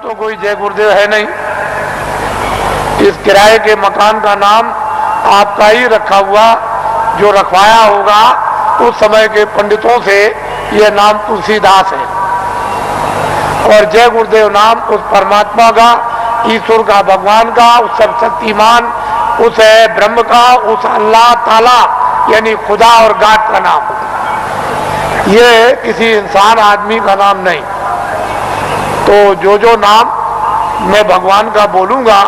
तो कोई जय गुरुदेव है नहीं। इस किराए के मकान का नाम आपका ही रखा हुआ, जो रखवाया होगा उस समय के पंडितों से, यह नाम तुलसीदास है। और जय गुरुदेव नाम उस परमात्मा का, ईश्वर का, भगवान का, उस सर्वशक्तिमान, उस ब्रह्म का, उस अल्लाह ताला यानी खुदा और गाड का नाम। ये किसी इंसान आदमी का नाम नहीं। तो जो नाम मैं भगवान का बोलूंगा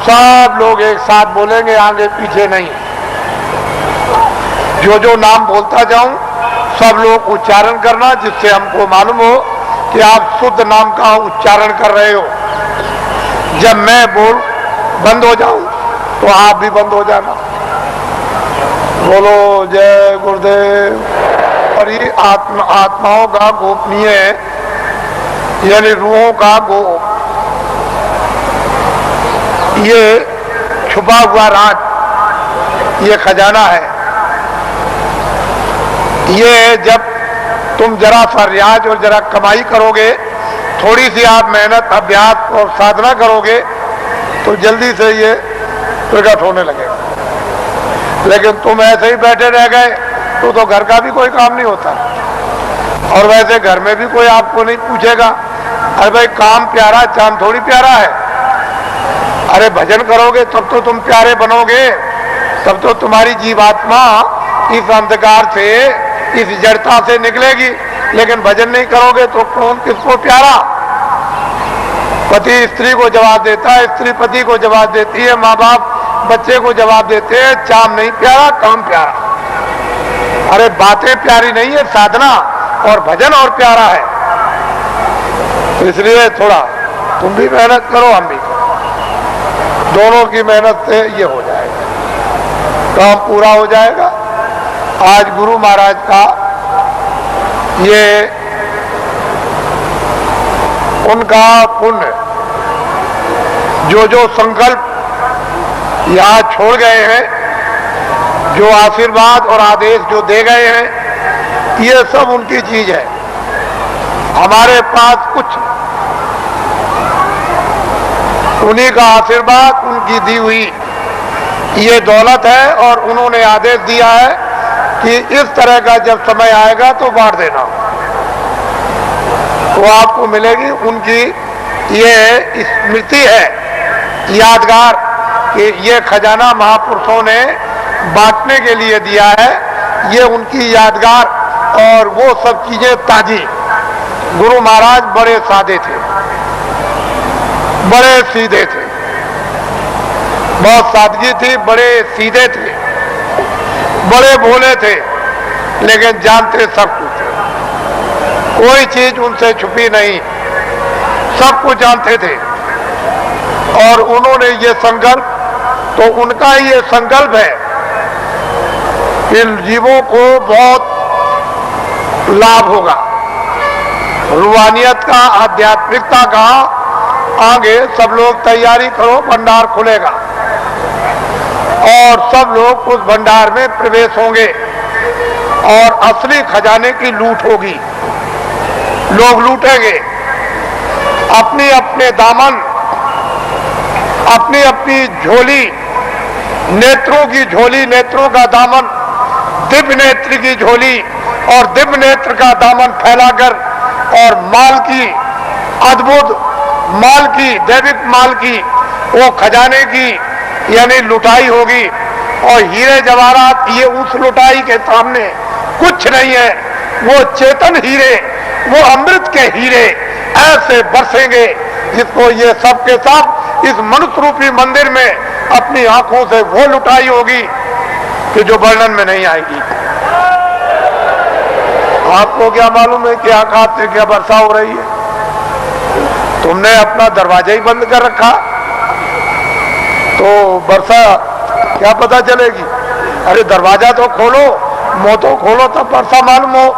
सब लोग एक साथ बोलेंगे, आगे पीछे नहीं। जो नाम बोलता जाऊं सब लोग उच्चारण करना, जिससे हमको मालूम हो कि आप शुद्ध नाम का उच्चारण कर रहे हो। जब मैं बोल बंद हो जाऊं तो आप भी बंद हो जाना। बोलो जय गुरुदेव। और ये आत्माओं का गोपनीय यानी रूहों का ये छुपा हुआ राज, ये खजाना है। ये जब तुम जरा सा रियाज और जरा कमाई करोगे, थोड़ी सी आप मेहनत, अभ्यास और साधना करोगे तो जल्दी से ये प्रकट होने लगेगा। लेकिन तुम ऐसे ही बैठे रह गए तो घर का भी कोई काम नहीं होता। और वैसे घर में भी कोई आपको नहीं पूछेगा, अरे भाई काम प्यारा, चांद थोड़ी प्यारा है। अरे भजन करोगे तब तो तुम प्यारे बनोगे, तब तो तुम्हारी जीवात्मा इस अंधकार से, इस जड़ता से निकलेगी। लेकिन भजन नहीं करोगे तो कौन किसको प्यारा? पति स्त्री को जवाब देता है, स्त्री पति को जवाब देती है, माँ बाप बच्चे को जवाब देते हैं। चाम नहीं प्यारा, काम प्यारा। अरे बातें प्यारी नहीं है, साधना और भजन और प्यारा है। इसलिए थोड़ा तुम भी मेहनत करो, हम भी करो। दोनों की मेहनत से ये हो जाएगा, काम पूरा हो जाएगा। आज गुरु महाराज का ये उनका पुण्य, जो संकल्प यहाँ छोड़ गए हैं, जो आशीर्वाद और आदेश जो दे गए हैं, ये सब उनकी चीज है। हमारे पास कुछ उन्हीं का आशीर्वाद, उनकी दी हुई ये दौलत है। और उन्होंने आदेश दिया है कि इस तरह का जब समय आएगा तो बांट देना, तो आपको मिलेगी। उनकी ये स्मृति है, यादगार, कि ये खजाना महापुरुषों ने बांटने के लिए दिया है। ये उनकी यादगार और वो सब चीजें ताजी। गुरु महाराज बड़े सादे थे, बड़े सीधे थे, बहुत सादगी थी, बड़े सीधे थे, बड़े भोले थे, लेकिन जानते सब कुछ थे। कोई चीज उनसे छुपी नहीं, सब कुछ जानते थे। और उन्होंने ये संकल्प, तो उनका ये संकल्प है कि जीवों को बहुत लाभ होगा, रूहानियत का, आध्यात्मिकता का। आगे सब लोग तैयारी करो, भंडार खुलेगा और सब लोग उस भंडार में प्रवेश होंगे और असली खजाने की लूट होगी। लोग लूटेंगे अपनी अपने दामन, अपनी अपनी झोली, नेत्रों की झोली, नेत्रों का दामन, दिव्य नेत्र की झोली और दिव्य नेत्र का दामन फैलाकर, और माल की, अद्भुत माल की, दैविक माल की, वो खजाने की यानी लुटाई होगी। और हीरे जवाहरात ये उस लुटाई के सामने कुछ नहीं है। वो चेतन हीरे, वो अमृत के हीरे ऐसे बरसेंगे, जिसको ये सब के सब इस मनुष्य रूपी मंदिर में अपनी आंखों से वो लुटाई होगी कि जो वर्णन में नहीं आएगी। आपको क्या मालूम है कि आकाश से क्या वर्षा हो रही है? तुमने अपना दरवाजा ही बंद कर रखा, तो वर्षा क्या पता चलेगी? अरे दरवाजा तो खोलो, मुंह तो खोलो, तब वर्षा मालूम हो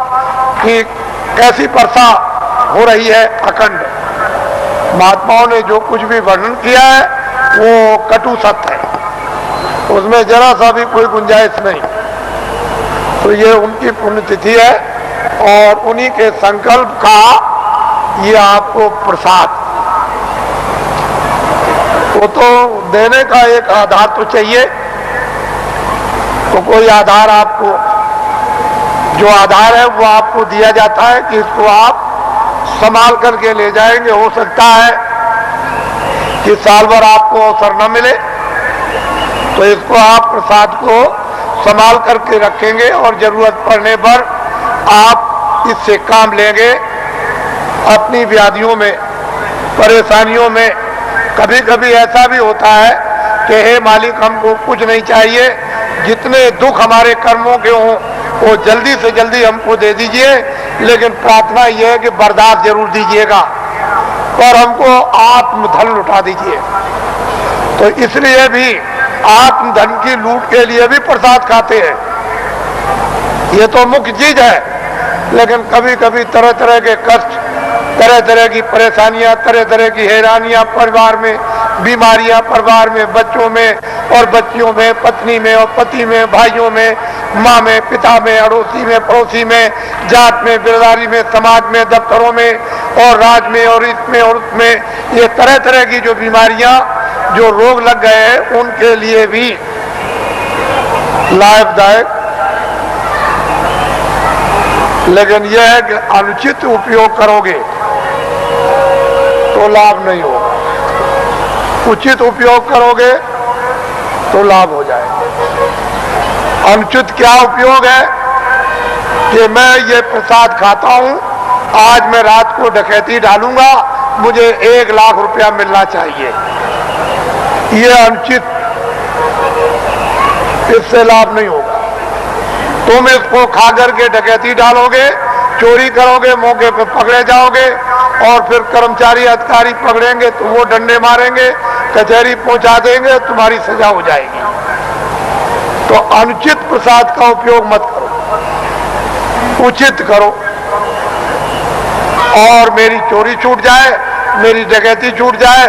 कि कैसी वर्षा हो रही है अखंड। महात्माओं ने जो कुछ भी वर्णन किया है वो कटु सत्य है, उसमें जरा सा भी कोई गुंजाइश नहीं। तो ये उनकी पुण्यतिथि है और उन्हीं के संकल्प का ये आपको प्रसाद वो तो देने का एक आधार तो चाहिए। तो कोई आधार आपको, जो आधार है वो आपको दिया जाता है कि इसको आप संभाल करके ले जाएंगे। हो सकता है कि साल भर आपको अवसर न मिले, तो इसको आप प्रसाद को संभाल करके रखेंगे और जरूरत पड़ने पर आप इससे काम लेंगे। अपनी व्याधियों में, परेशानियों में कभी कभी ऐसा भी होता है कि हे मालिक, हमको कुछ नहीं चाहिए, जितने दुख हमारे कर्मों के हों वो जल्दी से जल्दी हमको दे दीजिए, लेकिन प्रार्थना यह है कि बर्दाश्त जरूर दीजिएगा और हमको आत्मधन लुटा दीजिए। तो इसलिए भी आत्मधन की लूट के लिए भी प्रसाद खाते हैं। ये तो मुख्य चीज है, लेकिन कभी कभी तरह तरह के कष्ट, तरह तरह की परेशानियां, तरह तरह की हैरानियां परिवार में, बीमारियां परिवार में, बच्चों में और बच्चियों में, पत्नी में और पति में, भाइयों में, माँ में, पिता में, अड़ोसी में, पड़ोसी में, जात में, बिरदारी में, समाज में, दफ्तरों में और राज में और इसमें और उसमें, ये तरह तरह की जो बीमारियां, जो रोग लग गए हैं, उनके लिए भी लाभदायक। लेकिन यह है कि अनुचित उपयोग करोगे तो लाभ नहीं होगा, उचित उपयोग करोगे तो लाभ हो जाएगा। अनुचित क्या उपयोग है कि मैं ये प्रसाद खाता हूं, आज मैं रात को डकैती डालूंगा, मुझे 1 लाख रुपया मिलना चाहिए। ये अनुचित, इससे लाभ नहीं होगा। तुम इसको खा करके डकैती डालोगे, चोरी करोगे, मौके पर पकड़े जाओगे और फिर कर्मचारी अधिकारी पकड़ेंगे तो वो डंडे मारेंगे, कचहरी पहुंचा देंगे, तुम्हारी सजा हो जाएगी। तो अनुचित प्रसाद का उपयोग मत करो, उचित करो। और मेरी चोरी छूट जाए, मेरी डकैती छूट जाए,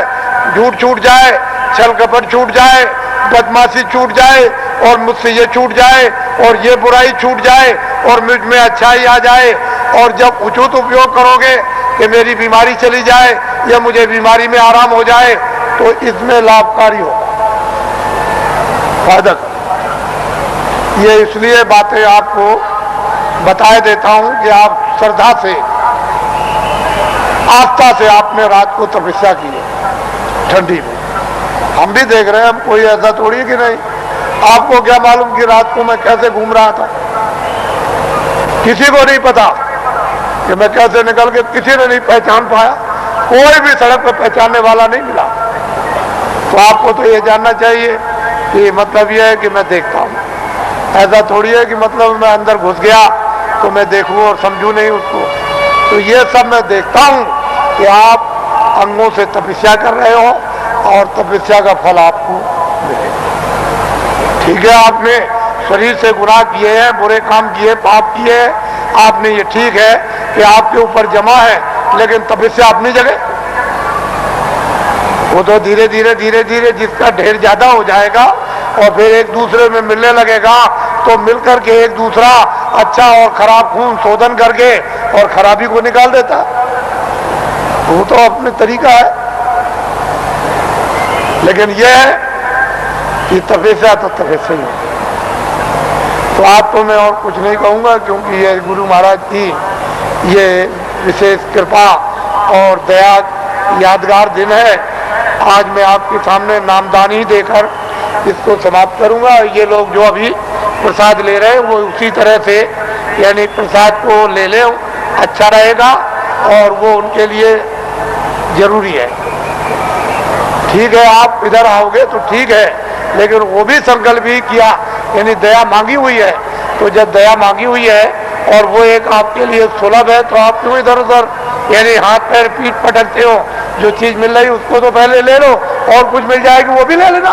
झूठ छूट जाए, छल कपट छूट जाए, बदमाशी छूट जाए और मुझसे ये छूट जाए और ये बुराई छूट जाए और मुझ में अच्छाई आ जाए। और जब उचित उपयोग करोगे कि मेरी बीमारी चली जाए या मुझे बीमारी में आराम हो जाए, तो इसमें लाभकारी होगा, फायदा। ये इसलिए बातें आपको बता देता हूं कि आप श्रद्धा से, आस्था से आपने रात को तपस्या की है ठंडी में। हम भी देख रहे हैं, हम कोई ऐसा थोड़ी कि नहीं। आपको क्या मालूम कि रात को मैं कैसे घूम रहा था, किसी को नहीं पता कि मैं कैसे निकल के, किसी ने नहीं पहचान पाया, कोई भी सड़क पर पहचानने वाला नहीं मिला। तो आपको तो ये जानना चाहिए कि मतलब ये है कि मैं देखता हूँ, ऐसा थोड़ी है कि मतलब मैं अंदर घुस गया तो मैं देखूं और समझूं नहीं उसको। तो ये सब मैं देखता हूँ कि आप अंगों से तपस्या कर रहे हो और तपस्या का फल आपको मिलेगा। ठीक है, आपने शरीर से गुनाह किए हैं, बुरे काम किए, पाप किए हैं, आपने, ये ठीक है कि आपके ऊपर जमा है, लेकिन तपस्या अपनी जगह। वो तो धीरे धीरे धीरे धीरे जिसका ढेर ज्यादा हो जाएगा और फिर एक दूसरे में मिलने लगेगा, तो मिलकर के एक दूसरा अच्छा और खराब खून शोधन करके और खराबी को निकाल देता। वो तो अपने तरीका है। लेकिन यह है कि तपस्या तो तपस्या ही है। तो आपको मैं और कुछ नहीं कहूंगा, क्योंकि ये गुरु महाराज की ये विशेष कृपा और दया यादगार दिन है। आज मैं आपके सामने नामदानी देकर इसको समाप्त करूंगा। ये लोग जो अभी प्रसाद ले रहे हैं वो उसी तरह से, यानी प्रसाद को ले लें, अच्छा रहेगा और वो उनके लिए जरूरी है। ठीक है, आप इधर आओगे तो ठीक है, लेकिन वो भी संकल्प ही किया, यानी दया मांगी हुई है। तो जब दया मांगी हुई है और वो एक आपके लिए सुलभ है, तो आप क्यों इधर उधर यानी हाथ पैर पीठ पटकते हो? जो चीज मिल रही उसको तो पहले ले लो, और कुछ मिल जाएगी वो भी ले लेना।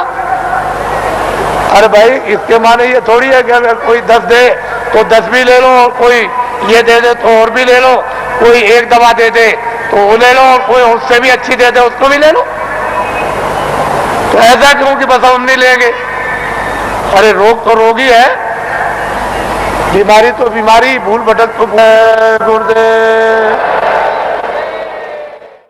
अरे भाई, इसके माने ये थोड़ी है कि अगर कोई 10 दे तो 10 भी ले लो, और कोई ये दे दे तो और भी ले लो, कोई एक दवा दे दे तो वो ले लो, और कोई उससे भी अच्छी दे दे उसको भी ले लो। तो ऐसा क्यों कि बस हम नहीं लेंगे? अरे रोग तो रोग ही है, बीमारी तो बीमारी, भूल भटक तो गुरुदेव।